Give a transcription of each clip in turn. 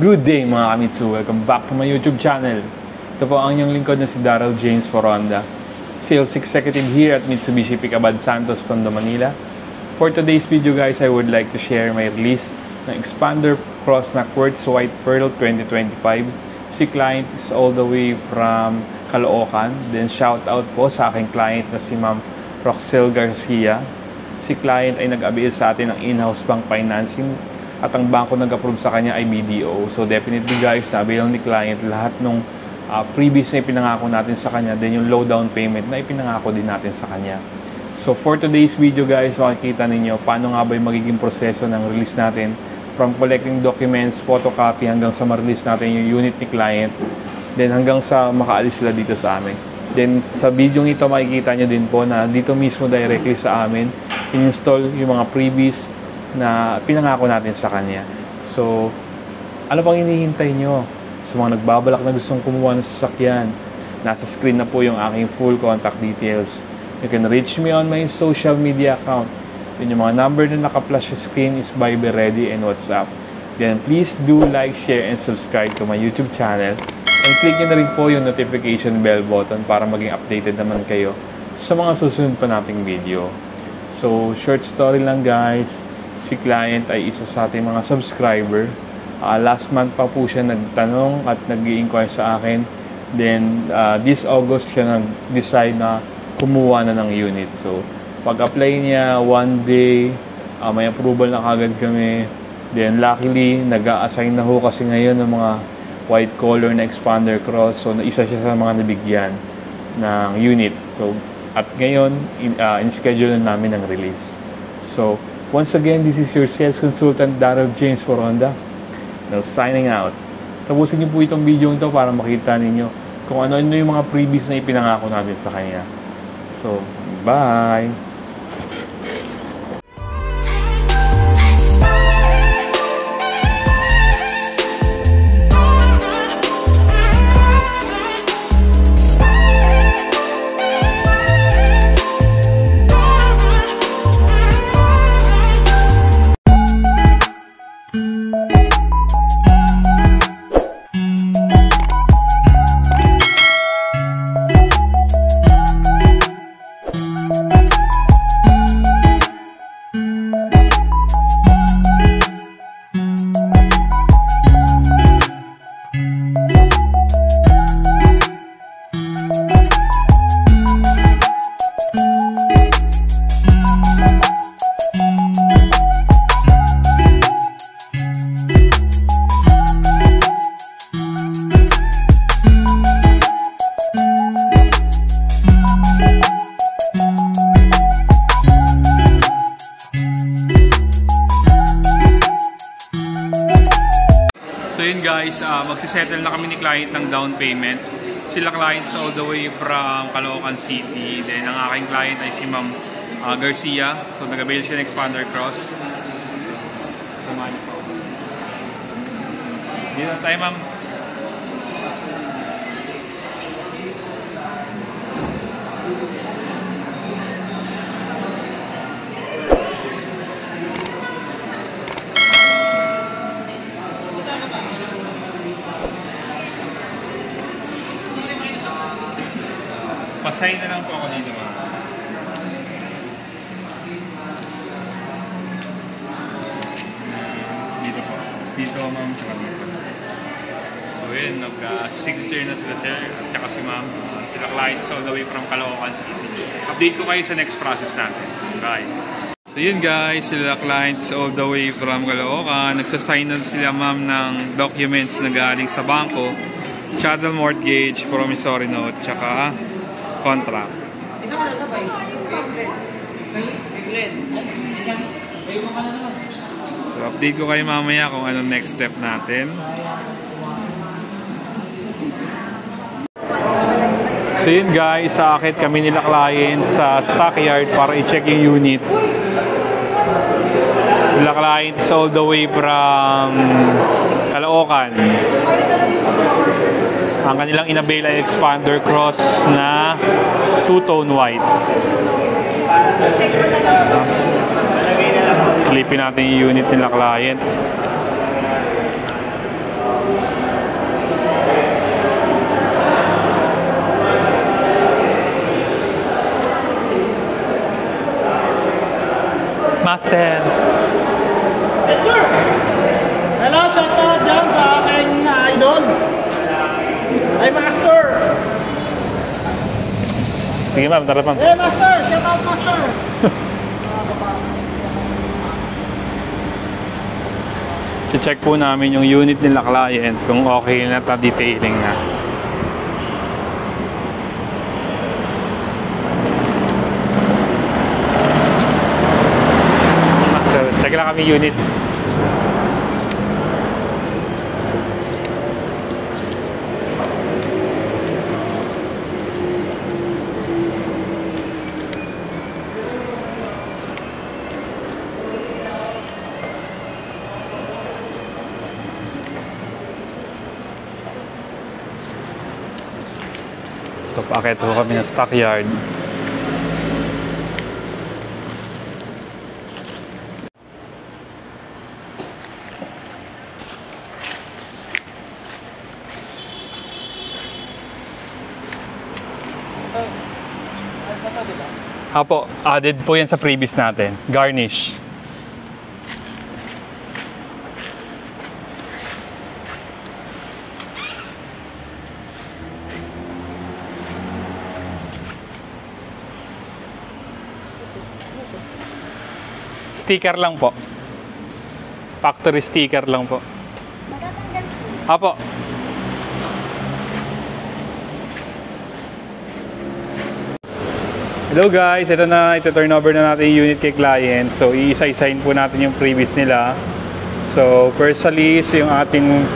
Good day mga Kamitsu! Welcome back to my YouTube channel. Ito po ang inyong lingkod na si Daryl James for Honda, Sales Executive here at Mitsubishi Picabad Santos, Tondo, Manila. For today's video guys, I would like to share my release ng Expander Cross na Quartz White Pearl 2025. Si client is all the way from Caloocan. Then shout out po sa aking client na si Ma'am Roxel Garcia. Si client ay nag-avail sa atin ng in-house bank financing at ang bangko nag-approve sa kanya ay BDO. So definitely guys, na-avail ni client lahat nung previous na ipinangako natin sa kanya, then yung low down payment na ipinangako din natin sa kanya. So for today's video guys, makikita ninyo paano nga ba yung magiging proseso ng release natin from collecting documents, photocopy hanggang sa ma-release natin yung unit ni client, then hanggang sa makaalis sila dito sa amin. Then sa video ito makikita nyo din po na dito mismo directly sa amin in-install yung mga previous na pinangako natin sa kanya. So, ano pang hinihintay nyo? Sa mga nagbabalak na gustong kumuha ng sasakyan, nasa screen na po yung aking full contact details. You can reach me on my social media account. Then yung mga number na naka-flash sa screen is Viber Ready and WhatsApp. Then please do like, share, and subscribe to my YouTube channel. And click nyo na rin po yung notification bell button para maging updated naman kayo sa mga susunod pa nating video. So, short story lang guys. Si client ay isa sa ating mga subscriber. Last month pa po siya nagtanong at nag-i-inquire sa akin. Then, this August siya nag-decide na kumuha na ng unit. So, pag-apply niya, one day, may approval na kagad kami. Then, luckily, nag-a-assign na ho kasi ngayon ng mga white color na Expander Cross. So, isa siya sa mga nabigyan ng unit. So, at ngayon, in-schedule na namin ang release. So, once again, this is your sales consultant, Daryl James for Honda. Now, signing out. Tapusin niyo po itong video ito para makita ninyo kung ano-ano yung mga previous na ipinangako natin sa kanya. So, bye! So yun guys, magsisettle na kami ni client ng down payment. Sila clients all the way from Caloocan City. Then ang aking client ay si Ma'am Garcia. So nag-avail siya ng Expander Cross. Samahan po. Dito tayo ma'am. Pasay na lang po ako dito ma'am. Dito po. Dito ma'am, tsaka dito. So yun, nag-signature na sila sir, tsaka si ma'am. Sila clients all the way from Caloocan City. Update ko kayo sa next process natin. Bye! So yun guys, sila clients all the way from Caloocan. Nagsasign na sila ma'am ng documents na galing sa bangko. Chattel mortgage, promissory note, tsaka contract. So, update ko kayo mamaya kung anong next step natin. So yun guys, saakit kami nila client sa stockyard para i-check yung unit. Sila clients all the way from Caloocan. Ang kanilang in-avail ay Expander Cross na two-tone white. So, 1 na lang. Lagay na lang. Lagay na lang. Po. Silipin natin yung unit nila client. So yun guys, saakit kami nila client sa stockyard para i-check yung unit. Sila clients all the way from Caloocan. Ang kanilang in-avail ay Expander Cross na two-tone white. Silipin natin yung unit nila client. Master. Yes, sir! Hello, shout out dyan sa aking idol. Ay, Master! Sige ma'am, tara ma'am. Hey, Master! Shout out, Master! Check po namin yung unit nila client kung okay na ta-detailing na. Master, check lang kami unit. So, paakit po kami ng stockyard. Apo, added po yan sa previous natin. Garnish. Sticker lang po. Factory sticker lang po. Apo. Hello guys, ito na, ito-turn over na natin yung unit kay client. So, iisa-isahin po natin yung previous nila. So, firstly, yung ating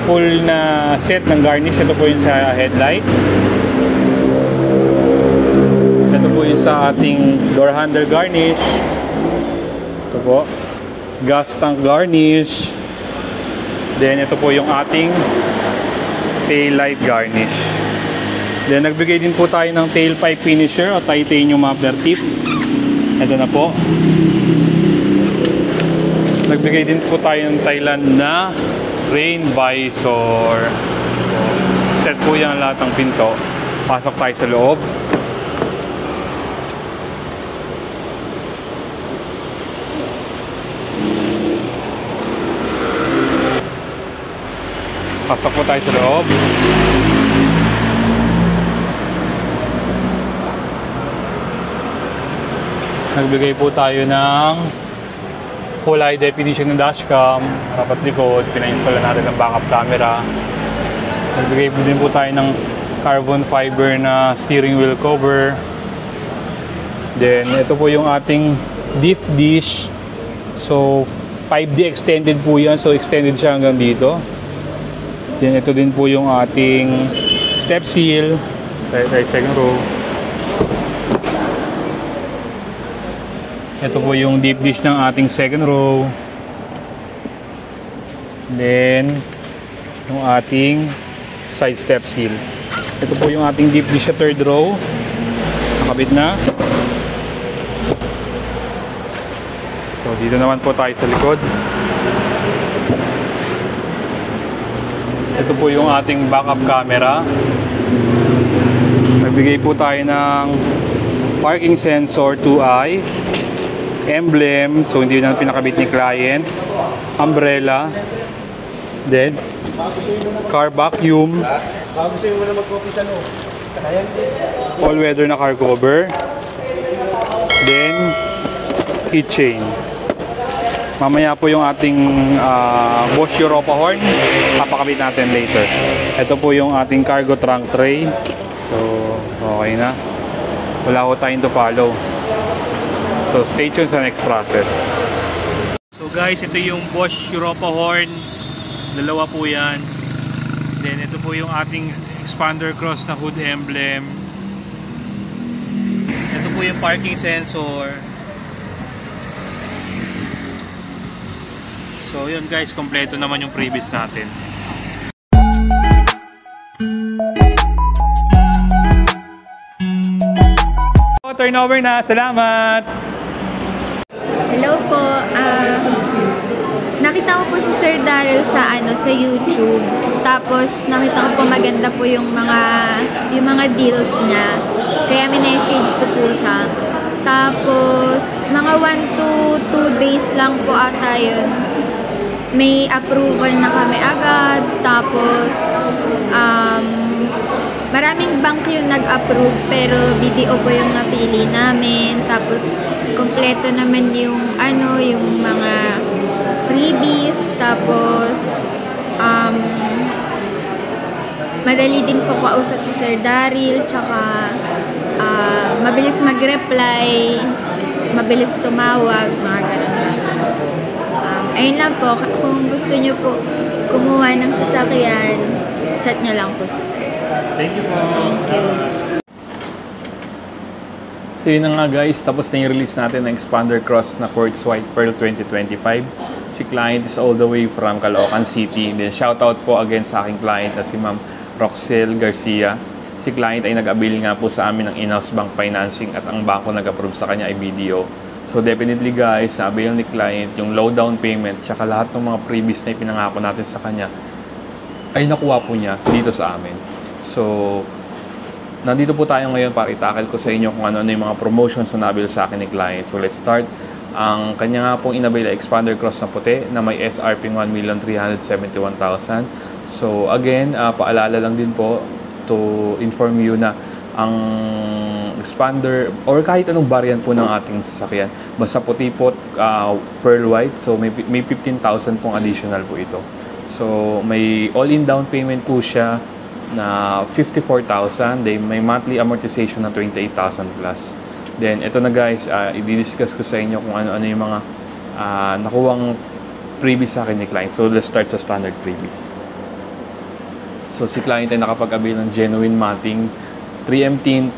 full na set ng garnish. Ito po yung sa headlight. Ito po yung sa ating door handle garnish. Ito po. Gas tank garnish. Then, ito po yung ating tail light garnish. Then, nagbigay din po tayo ng tailpipe finisher o titanium muffler tip. Ito na po. Nagbigay din po tayo ng Thailand na rain visor. Set po yan lahat ng pinto. Pasok tayo sa loob. Pasok po tayo sa loob. Nagbigay po tayo ng full high definition ng dashcam, harapat likod, pina-install natin ng backup camera. Nagbigay po din po tayo ng carbon fiber na steering wheel cover. Then ito po yung ating diff dish. So 5D extended po yan, so extended siya hanggang dito. Then ito din po yung ating step seal, tayo second row. Ito po yung deep dish ng ating second row. Then, yung ating side step seal. Ito po yung ating deep dish sa third row. Nakabit na. So, dito naman po tayo sa likod. Ito po yung ating backup camera. Nagbigay po tayo ng parking sensor 2i. Emblem, so hindi na pinakabit ni client. Umbrella. Then car vacuum. All weather na car cover. Then keychain. Mamaya po yung ating Bosch Europa horn, papakabit natin later. Ito po yung ating cargo trunk tray. So okay na. Wala ko tayong to follow. So stay tuned sa next process. So guys, ito yung Bosch Europa horn. Dalawa po yan. Then ito po yung ating expander cross na hood emblem. Ito po yung parking sensor. So yun guys, kompleto naman yung previous natin. Turnover na, salamat! Hello po. Nakita ko po si Sir Daryl sa YouTube. Tapos nakita ko po maganda po yung mga deals niya. Kaya minessage ko po siya. Tapos, mga 1 to 2 days lang po ata yun. May approval na kami agad. Tapos, maraming bank yung nag-approve pero BDO po yung napili namin. Tapos, kompleto naman yung yung mga freebies. Tapos, madali din po kausap si Sir Daryl. Tsaka, mabilis mag-reply, mabilis tumawag, mga ganun-ganun. Ayun lang po, kung gusto nyo po kumuha ng sasakyan, chat nyo lang po sa Sir. Thank you po. Thank you. So yun na nga guys, tapos na yung release natin ng Expander Cross na Quartz White Pearl 2025. Si client is all the way from Caloocan City. Then shoutout po again sa aking client na si Ma'am Roxel Garcia. Si client ay nag-avail nga po sa amin ng in-house bank financing at ang bangko nag-approve sa kanya ay BDO. So definitely guys, na-avail ni client yung low down payment tsaka lahat ng mga previous na ipinangako natin sa kanya ay nakuha po niya dito sa amin. So, nandito po tayo ngayon para itakal ko sa inyo kung ano yung mga promotions na na-avail sa akin ni client. So let's start. Ang kanya nga pong in-avail ay Expander Cross na puti na may SRP 1,371,000. So again, paalala lang din po to inform you na ang Expander or kahit anong variant po ng ating sasakyan, basta puti po, pearl white, so may 15,000 pong additional po ito. So may all-in down payment po siya na 54,000, then may monthly amortization na 28,000 plus. Then ito na guys, i-discuss ko sa inyo kung ano-ano yung mga nakuwang previous sa akin ni client. So let's start sa standard previous. So si client ay nakapag-avail ng genuine matting, 3M tint,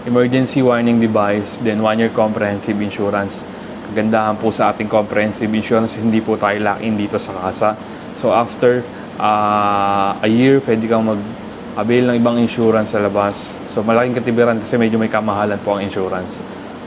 emergency warning device, then 1-year comprehensive insurance. Kagandahan po sa ating comprehensive insurance, hindi po tayo lock-in dito sa kasa. So after a year, pwede kang mag-avail ng ibang insurance sa labas. So malaking katibiran kasi medyo may kamahalan po ang insurance.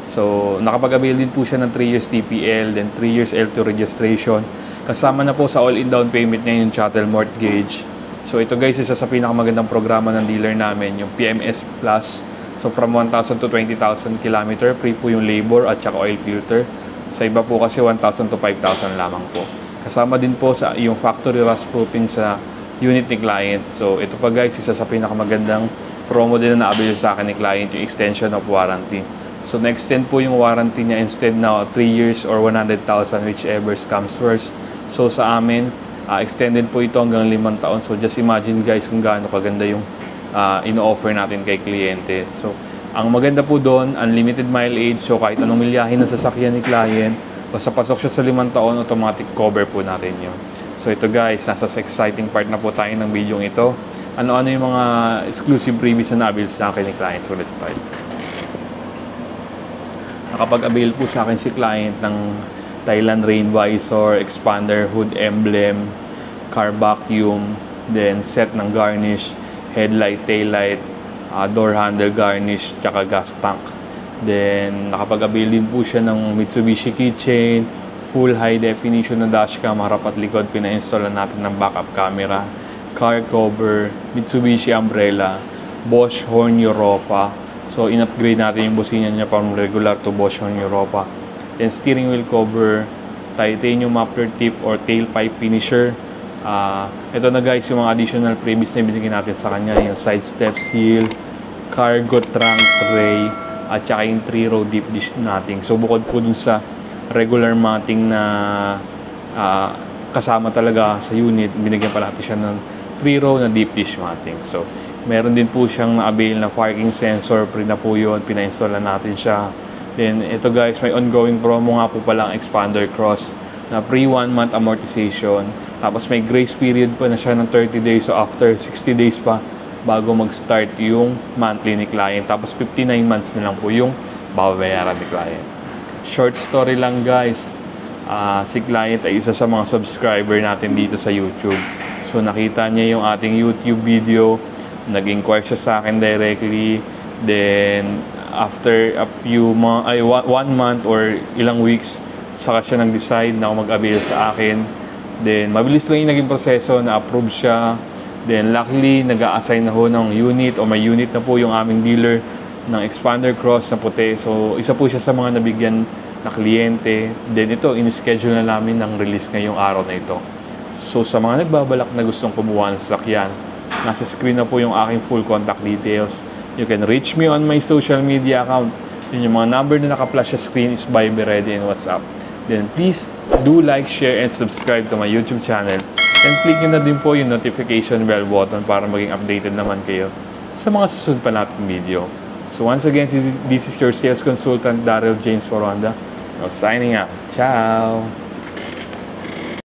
So nakapag-avail din po siya ng 3 years TPL, then 3 years L2 registration. Kasama na po sa all-in down payment niya yung chattel mortgage. So ito guys, isa sa pinakamagandang programa ng dealer namin, yung PMS Plus. So from 1,000 to 20,000 km, free po yung labor at saka oil filter. Sa iba po kasi 1,000 to 5,000 lamang po. Kasama din po sa yung factory rust proofing sa unit ni client. So ito pa guys, isa sa pinakamagandang promo din na na-avail sa akin ni client, yung extension of warranty. So na-extend po yung warranty niya instead na 3 years or 100,000, whichever comes first. So sa amin, extended po ito hanggang 5 taon. So just imagine guys kung gaano kaganda yung ino-offer natin kay kliyente. So ang maganda po doon, unlimited mileage. So kahit anong milyahin ng sasakyan ni client, basta pasok siya sa 5 taon, automatic cover po natin yun. So ito guys, nasa exciting part na po tayo ng video ito. Ano-ano yung mga exclusive previous na na-avail sa akin ni client. So let's start. Nakapag-avail po sa akin si client ng Thailand rain visor, expander hood emblem, car vacuum, then set ng garnish, headlight, taillight, door handle garnish, tsaka gas tank. Then nakapag-avail din po siya ng Mitsubishi keychain, full high definition na dashcam, harap at likod, pina-install natin ng backup camera, car cover, Mitsubishi umbrella, Bosch Horn Europa. So in-upgrade natin yung busina niya from regular to Bosch Horn Europa. Then steering wheel cover, titanium muffler tip or tailpipe finisher. Ito na guys yung mga additional previous na binigyan natin sa kanya, yung side step seal, cargo trunk tray, at saka yung 3-row deep dish natin. So bukod po dun sa regular matting na kasama talaga sa unit, binigyan pa natin siya ng 3-row na deep dish matting. So meron din po siyang na-avail na parking sensor, pre na po yun, pina-install na natin siya. Then ito guys, may ongoing promo nga po pala ang Expander Cross na pre 1 month amortization. Tapos may grace period pa na siya ng 30 days. So after 60 days pa bago mag-start yung monthly ni client. Tapos 59 months na lang po yung babayaran ni client. Short story lang guys. Si client ay isa sa mga subscriber natin dito sa YouTube. So nakita niya yung ating YouTube video. Nag-inquire siya sa akin directly. Then after a few months, 1 month or ilang weeks, saka siya nag-decide na mag-avail sa akin. Then mabilis lang yung naging proseso, na-approve siya. Then luckily, nag-a-assign na ho ng unit o may unit na po yung aming dealer ng expander cross na puti. So, isa po siya sa mga nabigyan na kliyente. Then ito, in-schedule na namin ng release ngayong araw na ito. So, sa mga nagbabalak na gustong kumuha ng sasakyan, nasa screen na po yung aking full contact details. You can reach me on my social media account. Yun yung mga number na naka-flash sa screen is Viber, Ready, and WhatsApp. Then please do like, share, and subscribe to my YouTube channel. And click nyo na din po yung notification bell button para maging updated naman kayo sa mga susunod pa nating video. So once again, this is your sales consultant, Daryl James for Honda. Now signing out. Ciao!